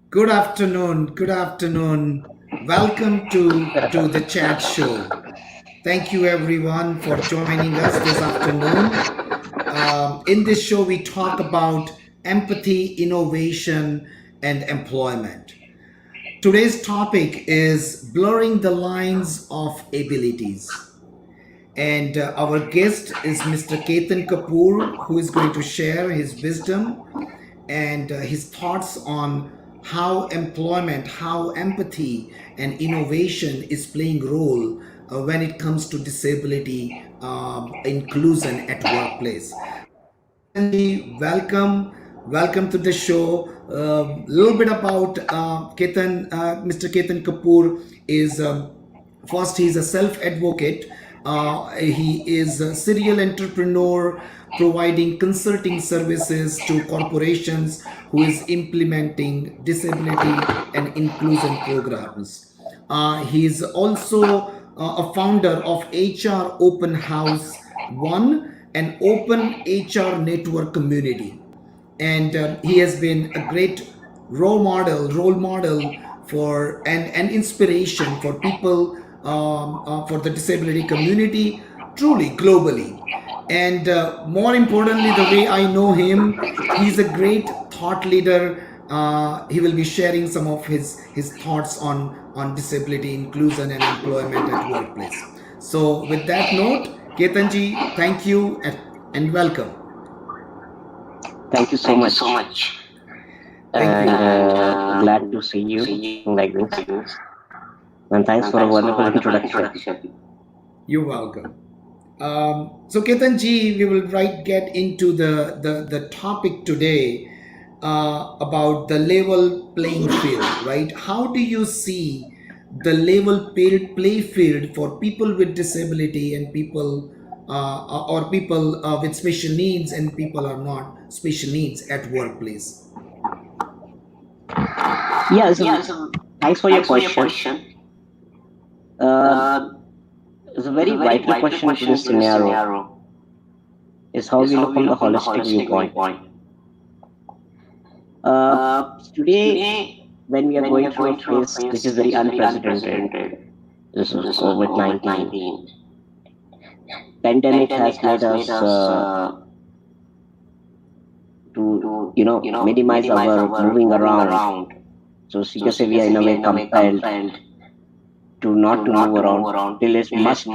Good afternoon. Good afternoon. Welcome to the chat show. Thank you everyone for joining us this afternoon. In this show, we talk about empathy, innovation, and employment. Today's topic is blurring the lines of abilities. And our guest is Mr. Ketan Kapoor, who is going to share his wisdom and his thoughts on how employment, how empathy and innovation is playing role when it comes to disability inclusion at workplace. Ketanji, welcome to the show. A little bit about Ketan. Mr. Ketan Kapoor is first he's a self advocate. He is a serial entrepreneur providing consulting services to corporations who is implementing disability and inclusion programs. He is also a founder of HR Open House One, an open HR network community, and he has been a great role model for and inspiration for people for the disability community, truly globally. And more importantly, the way I know him, he's a great thought leader. He will be sharing some of his thoughts on disability inclusion and employment at workplace. So with that note, Ketanji, thank you and welcome. Thank you so much, Thank and you. glad to see you like this. And thanks for a wonderful introduction. You're welcome. So Ketanji, we will right get into the topic today about the level playing field, right? How do you see the play field for people with disability and people or people with special needs and people are not special needs at workplace? Yeah, so thanks for your question. Uh, it's a very vital question to this scenario. Is how we look from the holistic viewpoint. Today, when we are going through a phase which is very unprecedented, this is COVID-19 pandemic has made us to minimize our moving around. So you can say we are in a way compelled to not to move around till it's must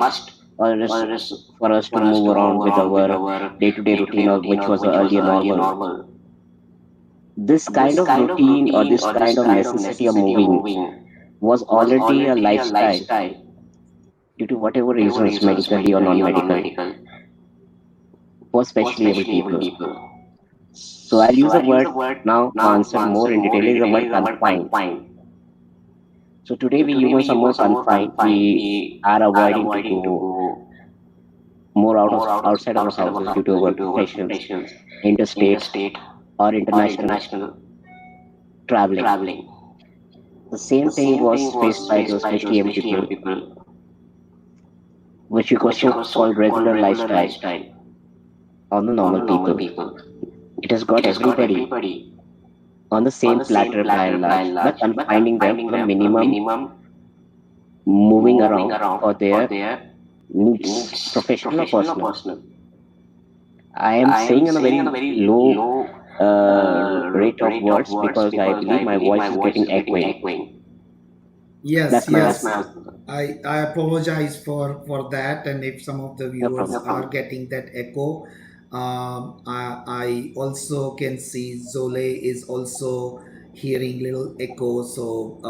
or it is for us to move around with our day-to-day routine of which was earlier normal. This kind of routine or this kind of necessity of moving was already a lifestyle due to whatever reasons, medically or non-medical, for specially able people. So I'll use a word now to answer more in detail is the word confined. So today we humans are more confined. We are avoiding to go more outside of our houses due to our professions, interstate or international traveling. The same thing was faced by those especially able people, which we call so-called regular lifestyle on the normal people. It has got everybody on the same platter by and large, but confining them to the minimum moving around for their needs, professional or personal. I am saying on a very low rate of words because I believe my voice is getting echoing. Yes, That's my yes. answer. I apologize for that, and if some of the No viewers problem. are getting that echo, I also can see Zole is also hearing little echo, so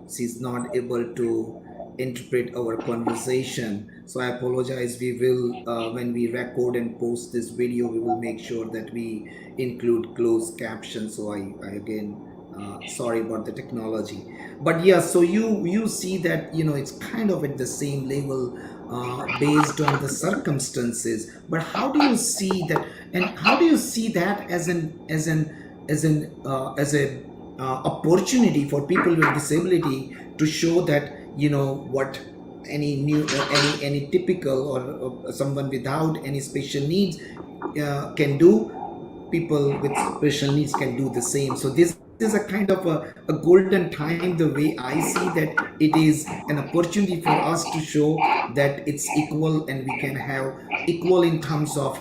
she's not able to interpret our conversation. So I apologize. We will, when we record and post this video, we will make sure that we include closed captions. So I again sorry about the technology, but yeah, so you see that it's kind of at the same level based on the circumstances. But how do you see that, and how do you see that as a opportunity for people with disability to show that what any new any typical or someone without any special needs can do, people with special needs can do the same. So this is a kind of a golden time, the way I see that. It is an opportunity for us to show that it's equal, and we can have equal in terms of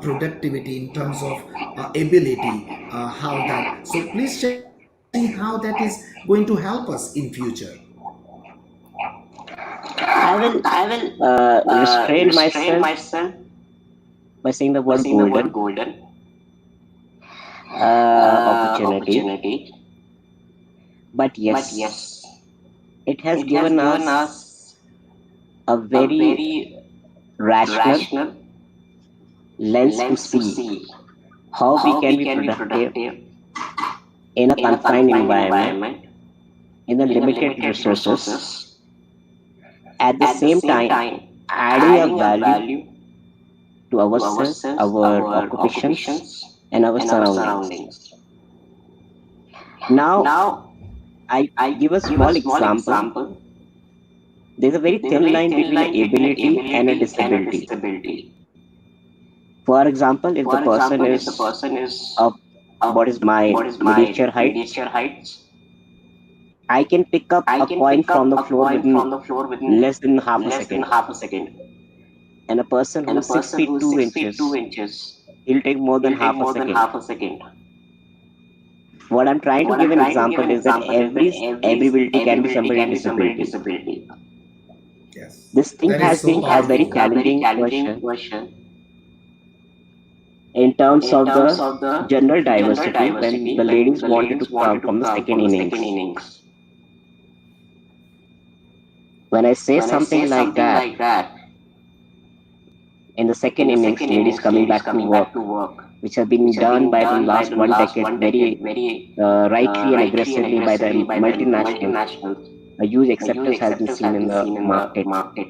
productivity, in terms of ability, how that. So please share me how that is going to help us in future. I will restrain myself by saying the word golden opportunity. But yes, it has given us a very rational lens to see how we can be productive in a confined environment, in a limited resources, at the same time adding a value to ourselves, our occupations, and our surroundings. Now, I give a small example. There's a very thin line between an ability and a disability. For example, if the person is of what is my miniature height, I can pick up a coin from the floor within less than half a second. And a person who is 6 feet 2 inches, he'll take more than half a second. What I'm trying to give an example is that every ability can be somebody's disability. Yes, This thing that is has so been a very powerful. challenging question in terms of the general diversity when the ladies wanted to come from the second innings. When I say something like that, in the second innings, ladies coming back to work, which have been done by the last 1 decade very rightly and aggressively by the multinationals, a huge acceptance has been seen in the market.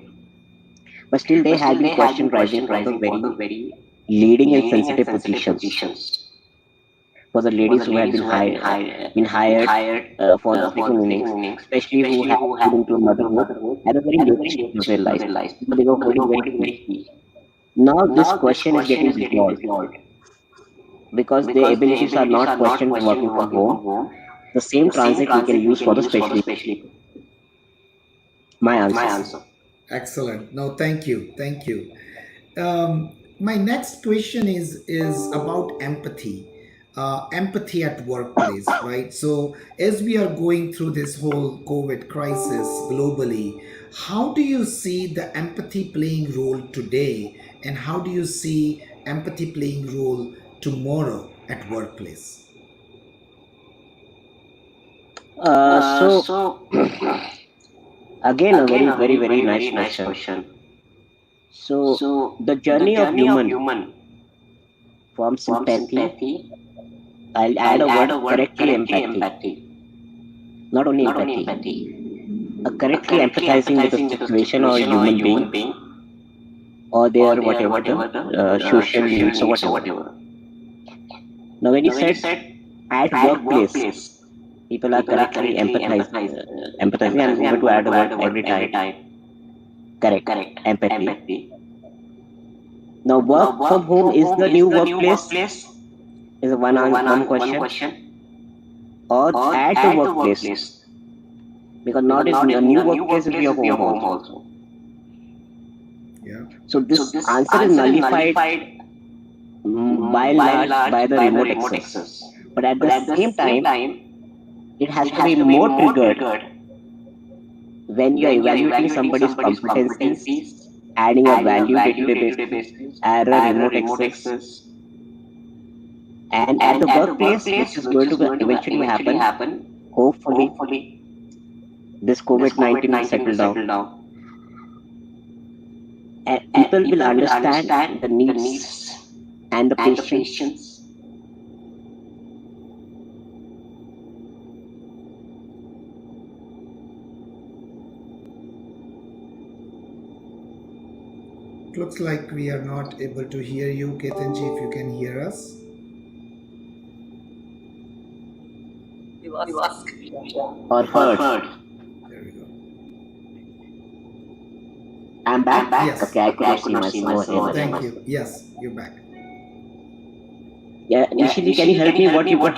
But still, there have been questions rising for the very leading and sensitive positions for the ladies who have been hired for the second innings, especially who have been into motherhood at a very late stage of their life. So they were holding very key. Now this question is getting resolved because their abilities are not questioned working from home. The same transit we can use for the specialist. My answer. Excellent. No, thank you, thank you. My next question is about empathy. Empathy at workplace, right? So as we are going through this whole COVID crisis globally, how do you see the empathy playing role today, and how do you see empathy playing role tomorrow at workplace? So again, a very nice question. So the journey of human from sympathy, I'll add a word correctly empathy, not only empathy, correctly empathizing with the situation or human being or their whatever the social needs or whatever. Now, when you said at workplace, people are correctly empathizing. I'm going to add a word every time. Correct, empathy. Now, work from home is the new workplace is a one question, or at the workplace because not is a new workplace is your home also. Yeah. So this answer is nullified by and large by the remote access. But at the same time, it has to be more triggered when you're evaluating somebody's competencies, adding a value day-to-day basis, at a remote access, and at the workplace, which is going to eventually happen. Hopefully, this COVID-19 will settle down, and people will understand the needs and the patience. Looks like we are not able to hear you, Ketanji, if you can hear us. Or heard. There we go. I'm back. Yes. Okay, I could not see myself over here. Thank you. Yes, you're back. Yeah, Nishiji, can you help me? What you were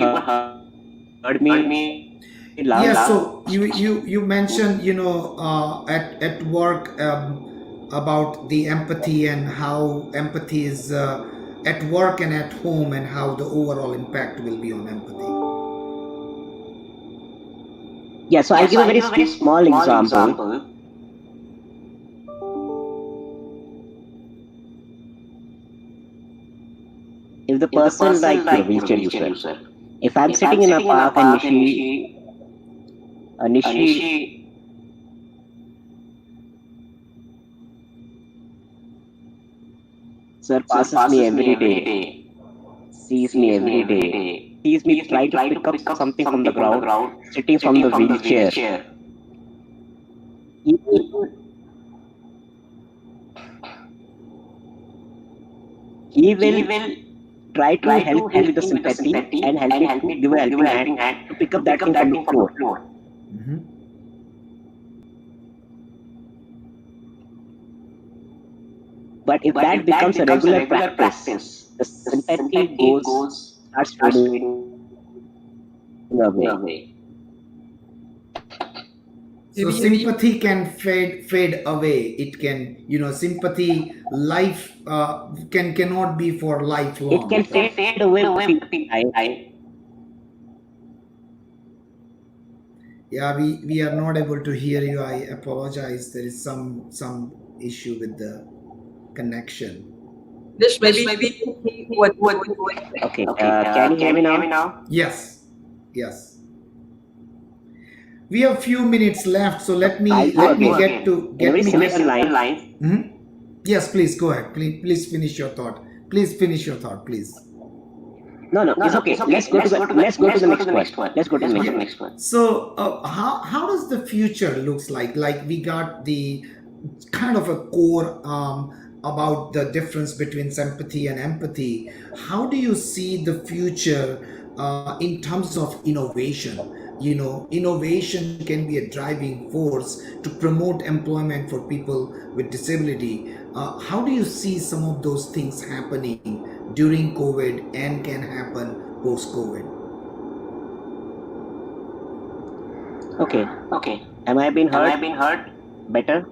heard me last? Yeah, so you mentioned, at work, about the empathy and how empathy is at work and at home, and how the overall impact will be on empathy. Yeah, so I'll give a very small example. If the person like you're a wheelchair user, if I'm sitting in a park and Nishi sir passes me every day, sees me every day, sees me try to pick up something from the ground, sitting from the wheelchair, he will, he will try to help me with the sympathy and help me to give a helping hand to pick up that thing from the floor. Mhm. But if that becomes a regular practice, the sympathy goes starts fading away. So sympathy can fade away. It can, sympathy life cannot be for It can lifelong. fade away with the time. Yeah, we are not able to hear you. I apologize. There is some issue with the connection. Nish, maybe repeat what you were Okay, can you hear me now? Yes, yes. We have few minutes left, so let I'll me go let me again. get to In a get very me similar get. lines, Mhm. Yes, please go ahead. Please finish your thought. Please finish your thought, please. no, it's okay. Let's go to the next one. Let's go to the next one. So, how does the future looks like? Like we got the kind of a core about the difference between sympathy and empathy. How do you see the future in terms of innovation? Innovation can be a driving force to promote employment for people with disability. How do you see some of those things happening during COVID and can happen post COVID? Okay, am I being heard better?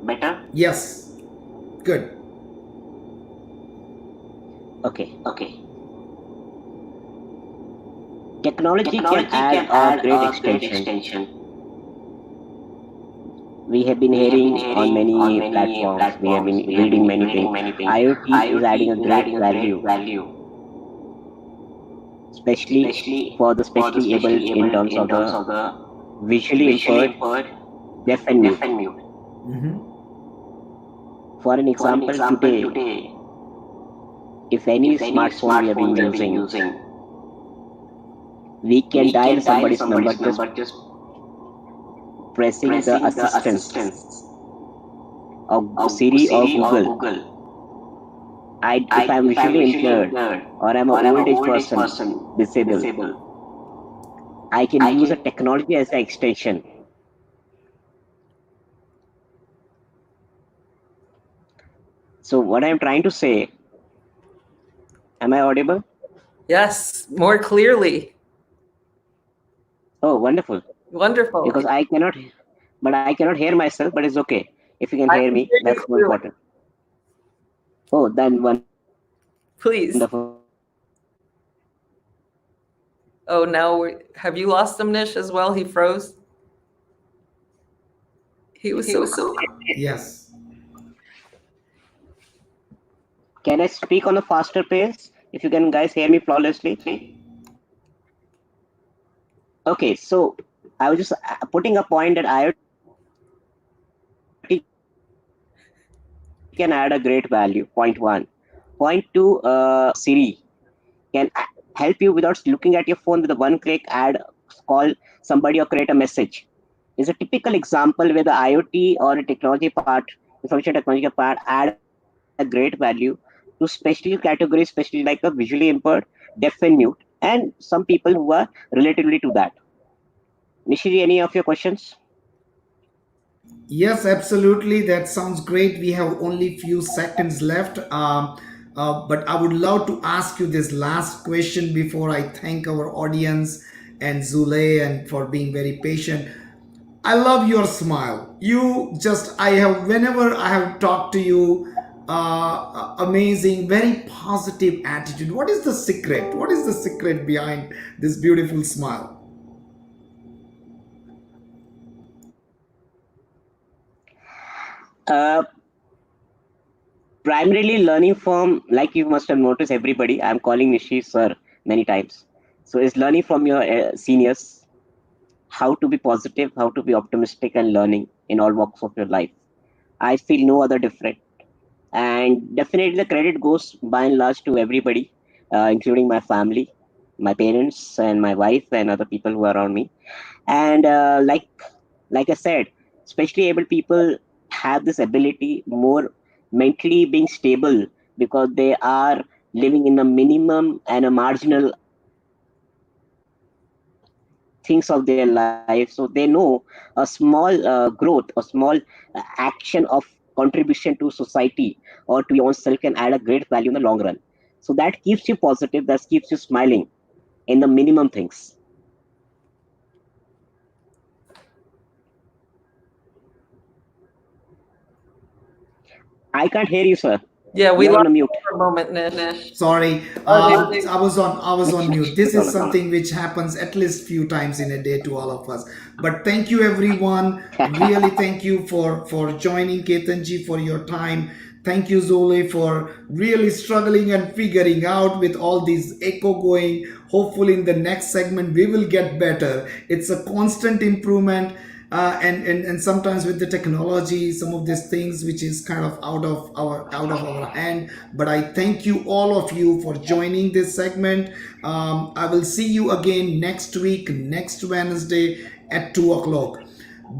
Yes, good. Okay. Technology can add a great extension. We have been hearing on many platforms, we have been reading many things. IoT is adding a great value, especially for the specially able in terms of the visually impaired, deaf and mute. Mhm. For an example, today, if any smartphone we have been using, we can dial somebody's number just pressing the assistance of Siri or Google. If I'm visually impaired or I'm an old age person, disabled, I can use a technology as an extension. So what I'm trying to say, am I audible? Yes, more clearly. Oh, wonderful. Wonderful. Because I cannot hear myself, but it's okay. If you can I hear can me, hear you that's more clearly. important. Oh, then wonderful. Please. Oh, have you lost him, Nish, as well? He froze. He was so Yes. Can I speak on a faster pace? If you can guys hear me flawlessly. Okay, so I was just putting a point that IoT can add a great value. Point one. Point two, Siri can help you without looking at your phone with a one click, call somebody or create a message. Is a typical example where the IoT or a technology part, information technology part, add a great value to special categories, especially like the visually impaired, deaf and mute, and some people who are relatively to that. Nishiri, any of your questions? Yes, absolutely. That sounds great. We have only few seconds left. But I would love to ask you this last question before I thank our audience and Zule and for being very patient. I love your smile. You just, I have, whenever I have talked to you, amazing, very positive attitude. What is the secret? What is the secret behind this beautiful smile? Uh, Primarily learning from, like you must have noticed, everybody. I'm calling Nishi sir many times. So it's learning from your seniors how to be positive, how to be optimistic, and learning in all walks of your life. I feel no other different. And definitely the credit goes by and large to everybody, including my family, my parents, and my wife, and other people who are around me. And like I said, especially able people have this ability more mentally being stable because they are living in a minimum and a marginal things of their life, so they know a small growth, a small action of contribution to society or to your own self can add a great value in the long run. So that keeps you positive, that keeps you smiling in the minimum things. I can't hear you, sir. Yeah, we You're lost on a you mute. for a moment, Nish. Sorry, Oh, I was on mute. This is Problem. something which happens at least few times in a day to all of us. But thank you, everyone. Really, thank you for joining, Ketanji, for your time. Thank you, Zole, for really struggling and figuring out with all these echo going. Hopefully, in the next segment, we will get better. It's a constant improvement. And sometimes with the technology, some of these things which is kind of out of our hand. But I thank you, all of you, for joining this segment. I will see you again next week, next Wednesday at 2 o'clock.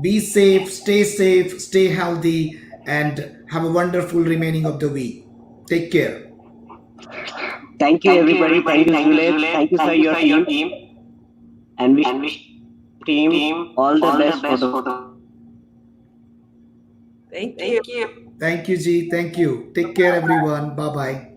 Be safe, stay healthy, and have a wonderful remaining of the week. Take care. Thank you, Thank you, everybody. Thank everybody. you, Thank you, Zule. Zule. Thank you, sir, Thank you, your sir, your team. team. And wish And wish team team all the all the best for best the for the. thank you. Thank you. Thank you, G. Thank you. Take care, everyone. Bye bye.